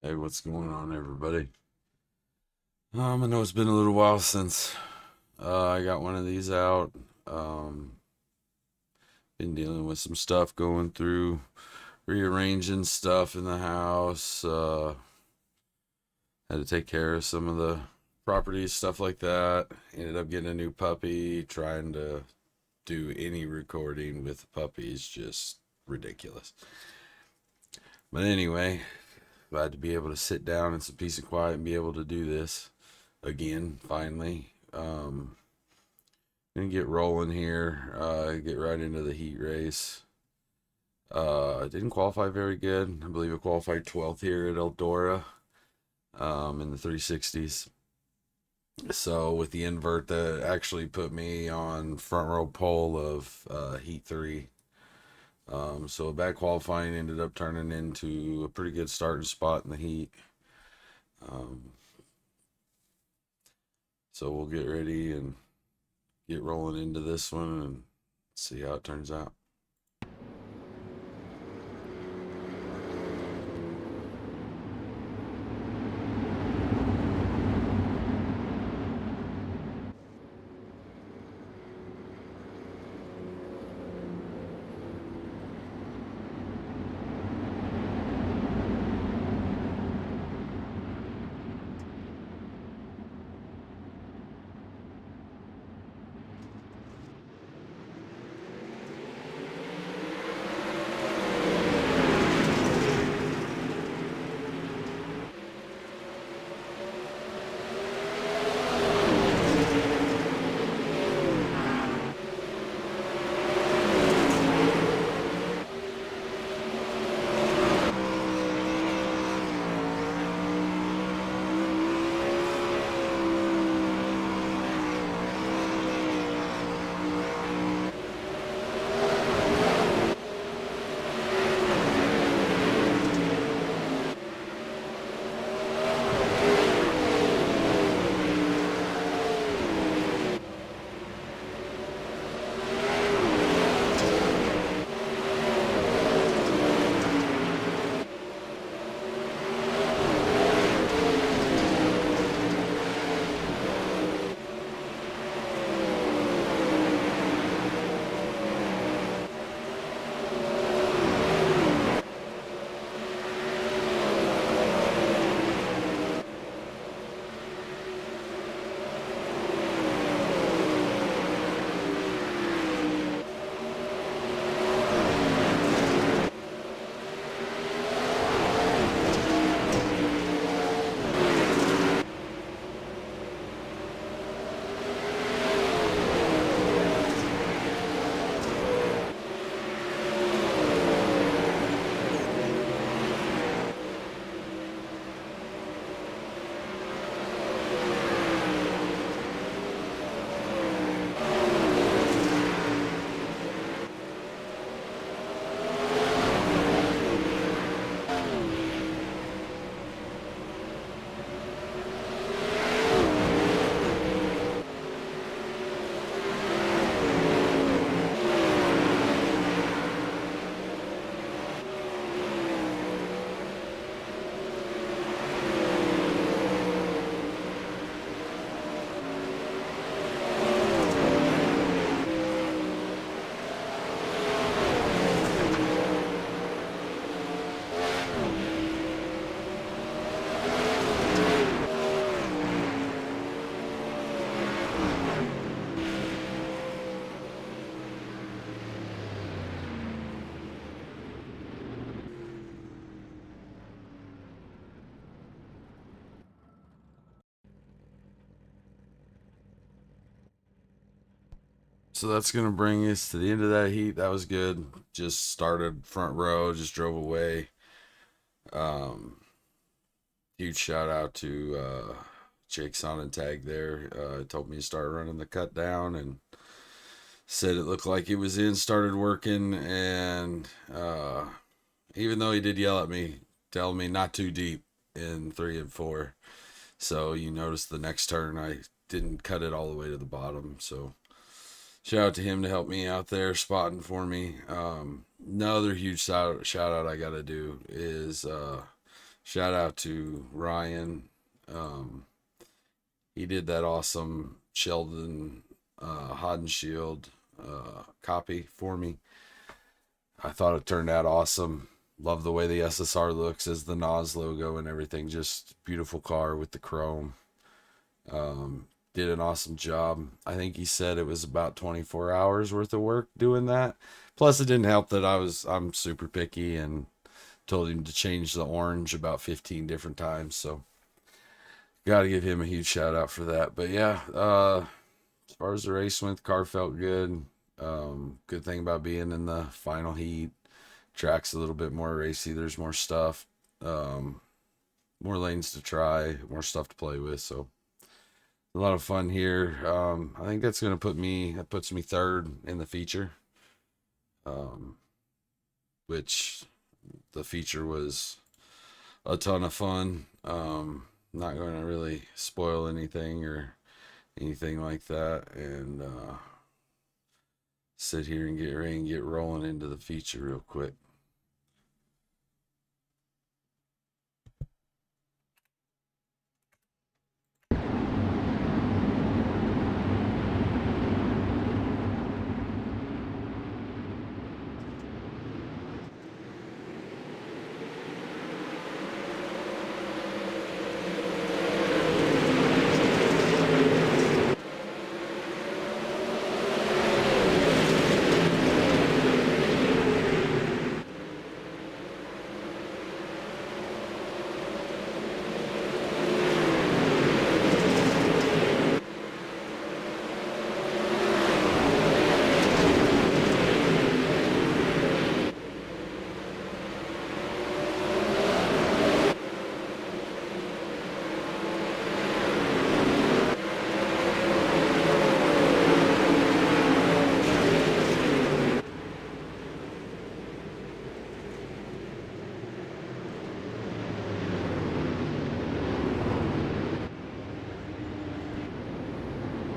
Hey, what's going on, everybody? I know it's been a little while since I got one of these out. Um, been dealing with some stuff going through, rearranging stuff in the house. Had to take care of some of the properties, stuff like that. Ended up getting a new puppy. Trying to do any recording with the puppy is just ridiculous. But anyway, glad to be able to sit down in some peace and quiet and be able to do this again, finally. Gonna get rolling here. Get right into the heat race. I didn't qualify very good. I believe I qualified 12th here at Eldora, in the 360s. So with the invert, that actually put me on front row pole of heat three. So bad qualifying ended up turning into a pretty good starting spot in the heat. Um, so we'll get ready and get rolling into this one and see how it turns out. So that's gonna bring us to the end of that heat. That was good. Just started front row, just drove away. Um, Huge shout out to Jake Sonnentag there. Told me to start running the cut down and said it looked like it was in. Started working, and even though he did yell at me, telling me not too deep in 3 and 4. So you notice the next turn I didn't cut it all the way to the bottom. So shout out to him to help me out there spotting for me. Another huge shout out I got to do is shout out to Ryan. Um, he did that awesome Sheldon Hodenshield copy for me. I thought it turned out awesome. Love the way the SSR looks as the NAS logo and everything. Just beautiful car with the chrome. Did an awesome job. I think he said it was about 24 hours worth of work doing that. Plus, it didn't help that I'm super picky and told him to change the orange about 15 different times. So, got to give him a huge shout out for that. But yeah, as far as the race went, the car felt good. Good thing about being in the final heat. Track's a little bit more racy. There's more stuff, more lanes to try, more stuff to play with. So a lot of fun here. I think that puts me third in the feature, um, which the feature was a ton of fun. Not going to really spoil anything or anything like that, and sit here and get ready and get rolling into the feature real quick.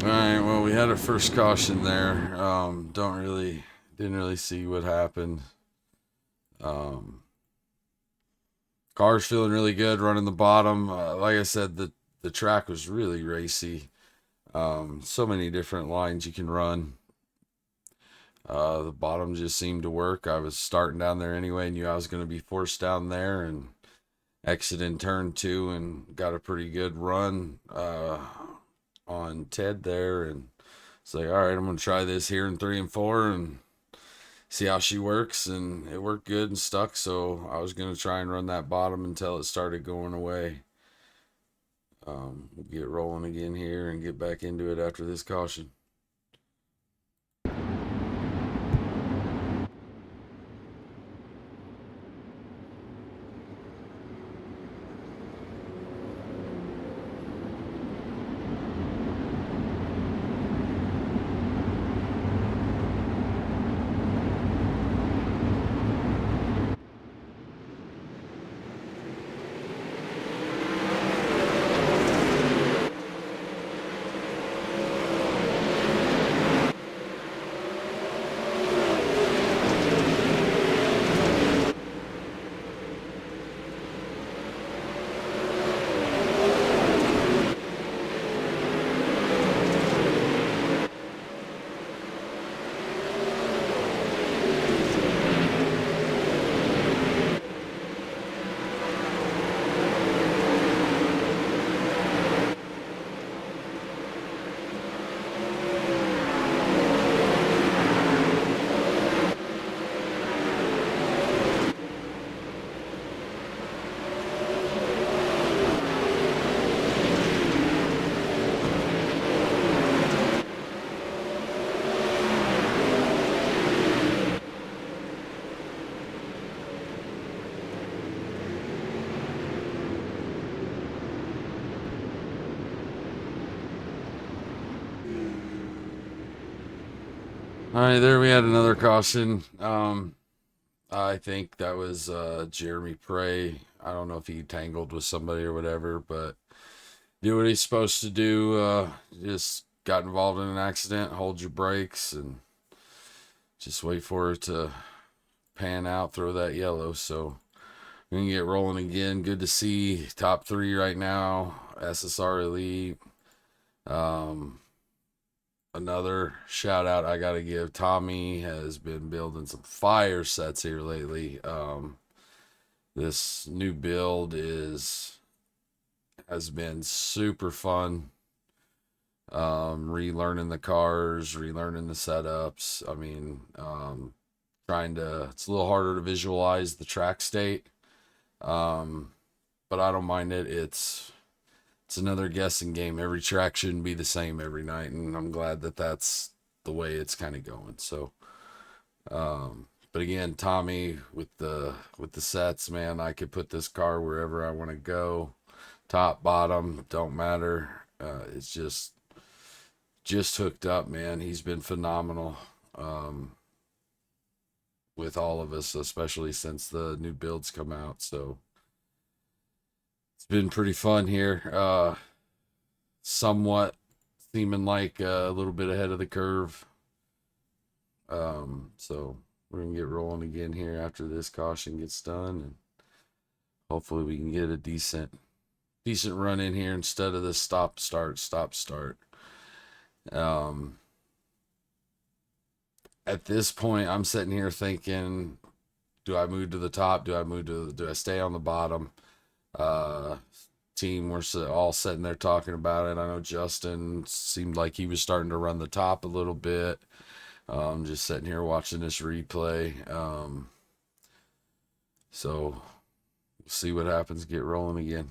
All right, well, we had our first caution there. Didn't really see what happened. Um, Car's feeling really good running the bottom. Like I said, the track was really racy. So many different lines you can run. The bottom just seemed to work. I was starting down there anyway, knew I was going to be forced down there, and exited turn two and got a pretty good run on Ted there. And it's like, all right, I'm going to try this here in 3 and 4 and see how she works. And it worked good and stuck. So I was going to try and run that bottom until it started going away. We'll get rolling again here and get back into it after this caution. All right, there we had another caution. I think that was Jeremy Prey. I don't know if he tangled with somebody or whatever, but do what he's supposed to do. Just got involved in an accident. Hold your brakes and just wait for it to pan out. Throw that yellow. So We're gonna get rolling again. Good to see top 3 right now. SSR Elite. Um, Another shout out I gotta give. Tommy has been building some fire sets here lately. This new build has been super fun. Relearning the cars, relearning the setups. I mean, it's a little harder to visualize the track state. But I don't mind it. It's another guessing game. Every track shouldn't be the same every night, and I'm glad that that's the way it's kind of going. So, but again, Tommy with the sets, man, I could put this car wherever I want to go, top, bottom, don't matter. It's just hooked up, man. He's been phenomenal with all of us, especially since the new builds come out. So it's been pretty fun here. Somewhat seeming like a little bit ahead of the curve. So we're gonna get rolling again here after this caution gets done, and hopefully we can get a decent run in here instead of this stop start. At this point, I'm sitting here thinking, do I move to the top? Do I stay on the bottom? Team, we're all sitting there talking about it. I know Justin seemed like he was starting to run the top a little bit. Just sitting here watching this replay. So we'll see what happens. Get rolling again.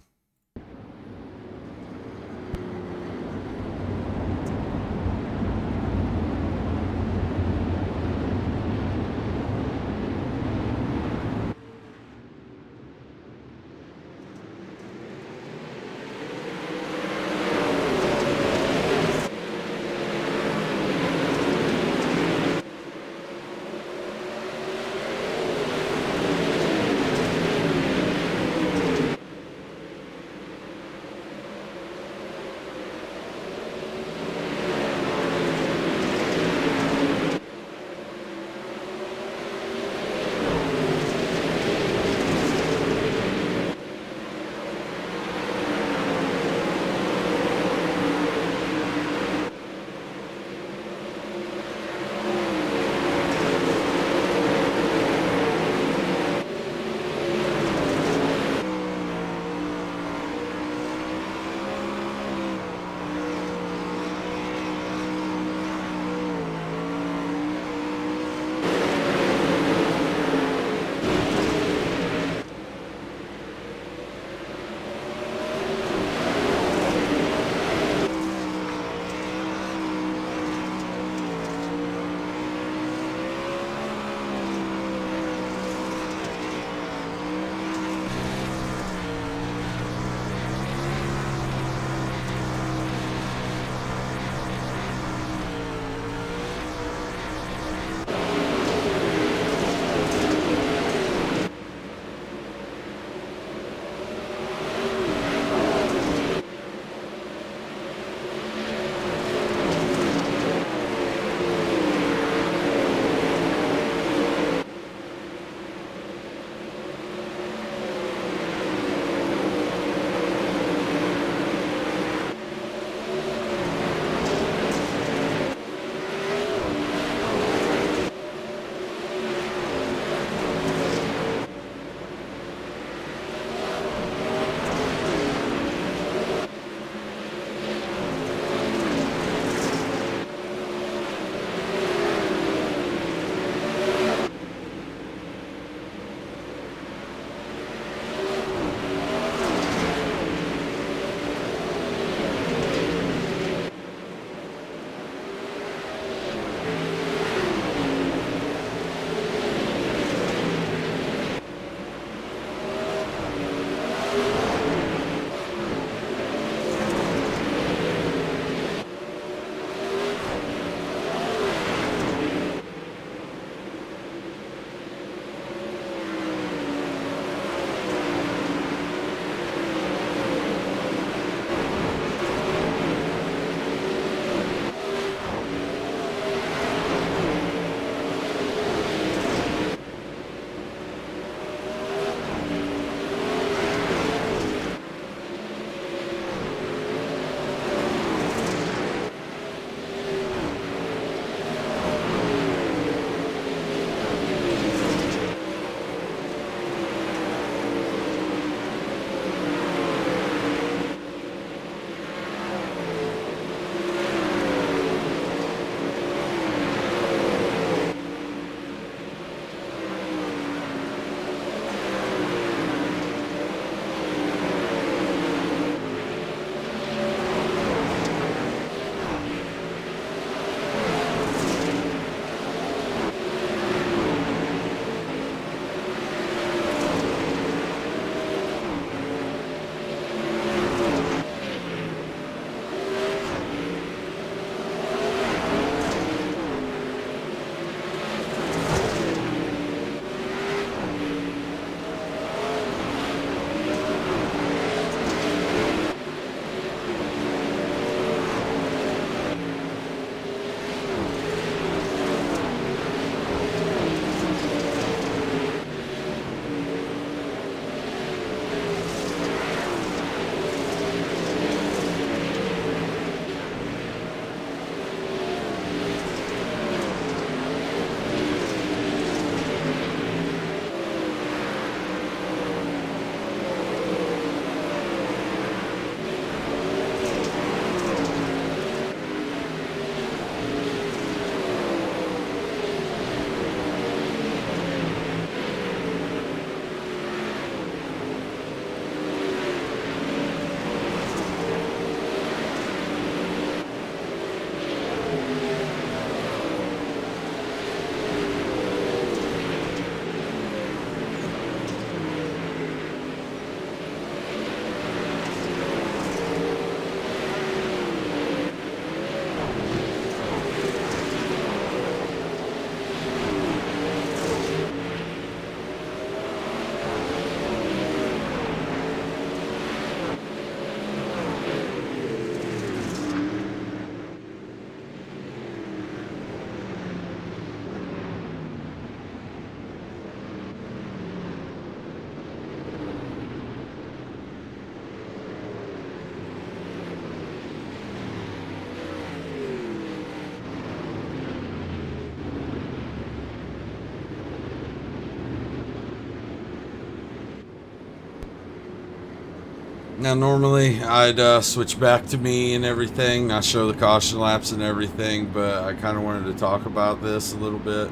Now, normally I'd switch back to me and everything. I show the caution laps and everything, but I kind of wanted to talk about this a little bit.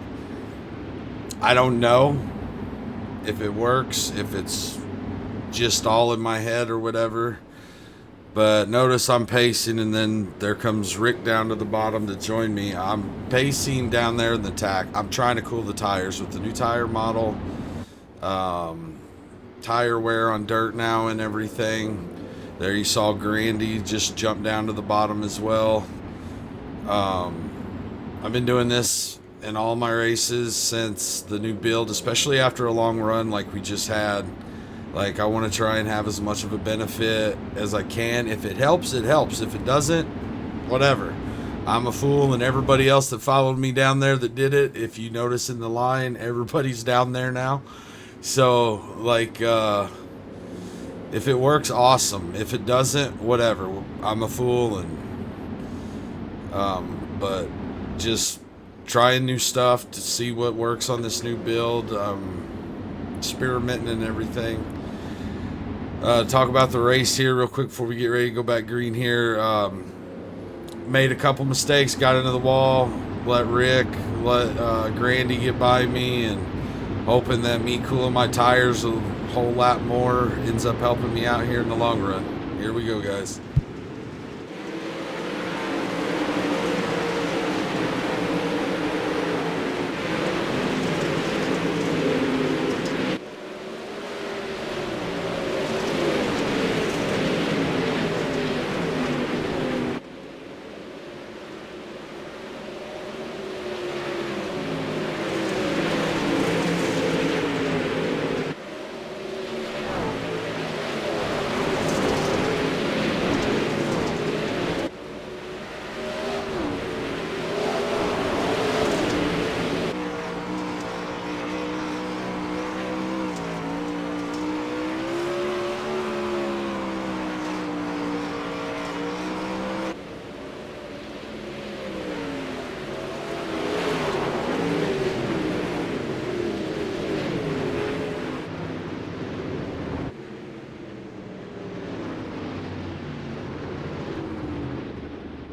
I don't know if it works, if it's just all in my head or whatever. But notice I'm pacing, and then there comes Rick down to the bottom to join me. I'm pacing down there in the tack. I'm trying to cool the tires with the new tire model. Um, Tire wear on dirt now and everything. There you saw Grandy just jump down to the bottom as well. Um, I've been doing this in all my races since the new build, especially after a long run like we just had. Like, I want to try and have as much of a benefit as I can. If it helps, it helps. If it doesn't, whatever. I'm a fool, and everybody else that followed me down there that did it, if you notice in the line, everybody's down there now. So, like, if it works, awesome. If it doesn't, whatever. I'm a fool, and but just trying new stuff to see what works on this new build. Experimenting and everything. Talk about the race here real quick before we get ready to go back green here. Made a couple mistakes, got into the wall, let Grandy get by me, and hoping that me cooling my tires a whole lot more ends up helping me out here in the long run. Here we go, guys.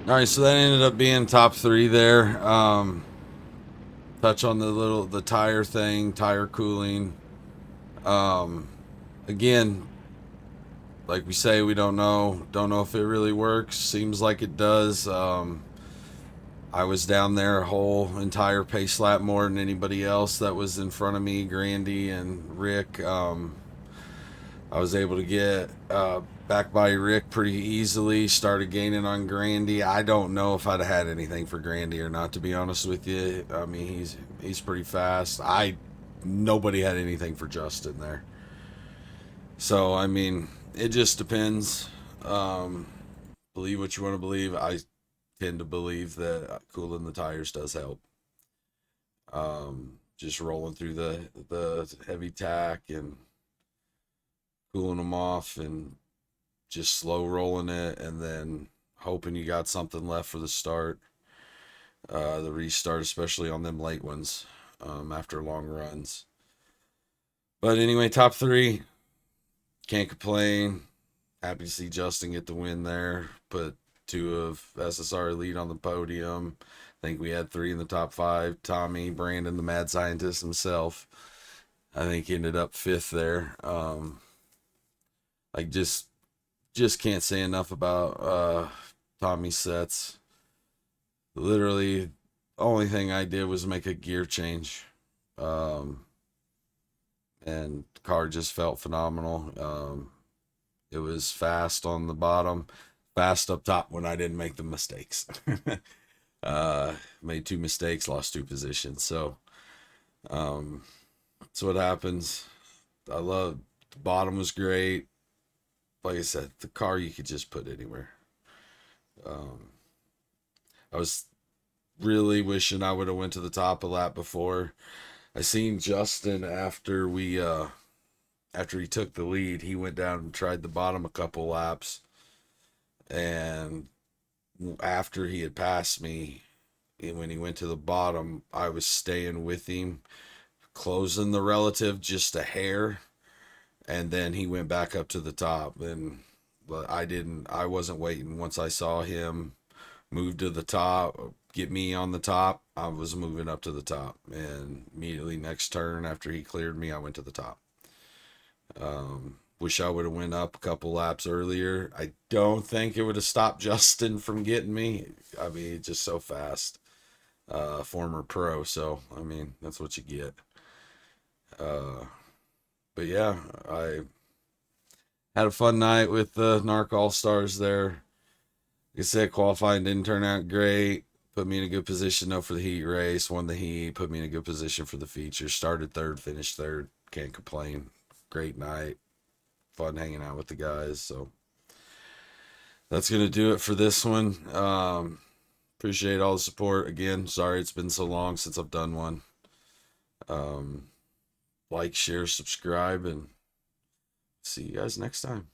All right, so that ended up being top three there. Touch on the tire thing, tire cooling. Um, Again, like we say, we don't know if it really works. Seems like it does. I was down there a whole entire pace lap more than anybody else that was in front of me, Grandy and Rick. I was able to get back by Rick pretty easily. Started gaining on Grandy. I don't know if I'd have had anything for Grandy or not, to be honest with you. I mean, he's pretty fast. Nobody had anything for Justin there. So I mean, it just depends. Believe what you want to believe. I tend to believe that cooling the tires does help. Just rolling through the heavy tack and cooling them off and just slow rolling it, and then hoping you got something left for the start, the restart, especially on them late ones, after long runs. But anyway, top three, can't complain. Happy to see Justin get the win there. Put two of SSR Elite on the podium. I think we had three in the top five. Tommy, Brandon, the mad scientist himself, I think he ended up fifth there. Like just can't say enough about Tommy's sets. Literally, the only thing I did was make a gear change, and the car just felt phenomenal. It was fast on the bottom, fast up top when I didn't make the mistakes. Made two mistakes, lost two positions. So that's what happens. I love the bottom was great. Like I said, the car you could just put anywhere. Um, I was really wishing I would have went to the top a lap before. I seen Justin after he took the lead, he went down and tried the bottom a couple laps, and after he had passed me, when he went to the bottom, I was staying with him, closing the relative just a hair, and then he went back up to the top, and but I wasn't waiting. Once I saw him move to the top, get me on the top, I was moving up to the top. And immediately next turn after he cleared me, I went to the top. Wish I would have went up a couple laps earlier. I don't think it would have stopped Justin from getting me. I mean, just so fast. Former pro, so I mean, that's what you get. But yeah, I had a fun night with the NARC Allstars there. Like I said, qualifying didn't turn out great. Put me in a good position though for the heat race. Won the heat. Put me in a good position for the feature. Started third, finished third. Can't complain. Great night. Fun hanging out with the guys. So that's gonna do it for this one. Appreciate all the support again. Sorry it's been so long since I've done one. Like, share, subscribe, and see you guys next time.